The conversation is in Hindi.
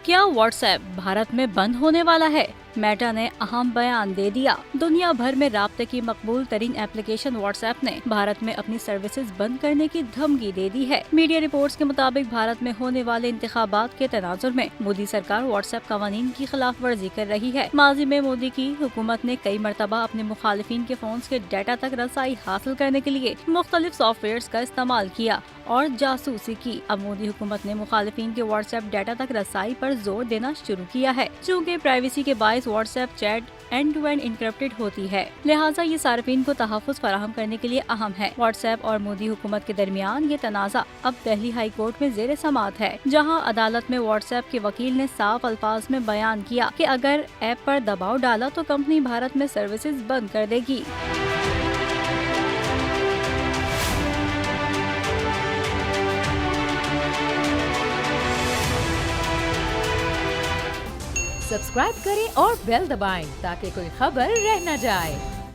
क्या व्हाट्सएप भारत में बंद होने वाला है? मेटा ने अहम बयान दे दिया। दुनिया भर में राब्ते की मकबूल तरीन एप्लीकेशन व्हाट्सएप ने भारत में अपनी सर्विसेज बंद करने की धमकी दे दी है। मीडिया रिपोर्ट्स के मुताबिक भारत में होने वाले इंतखाबात के तनाजुर में मोदी सरकार व्हाट्सएप कवानीन की खिलाफ वर्जी कर रही है। माजी में मोदी की हुकूमत ने कई मरतबा अपने मुखालिफिन के फोन के डाटा तक रसाई हासिल करने के लिए मुख्तलिफ सॉफ्टवेयर का इस्तेमाल किया और जासूसी की। अब मोदी हुकूमत ने मुखालिफिन के व्हाट्सएप डाटा तक रसाई पर जोर देना शुरू किया है। चूँकि प्राइवेसी के bias WhatsApp chat end to end encrypted होती है, लिहाजा ये सार्फिन को तहफ़्फ़ुज़ फराहम करने के लिए अहम है। व्हाट्सएप और मोदी हुकूमत के दरमियान ये तनाज़ा अब दिल्ली हाई कोर्ट में ज़ेर समाअत है, जहां अदालत में व्हाट्सएप के वकील ने साफ अल्फाज में बयान किया कि अगर ऐप पर दबाव डाला तो कंपनी भारत में सर्विसेज बंद कर देगी। सब्सक्राइब करें और बेल दबाएं ताकि कोई खबर रह न जाए।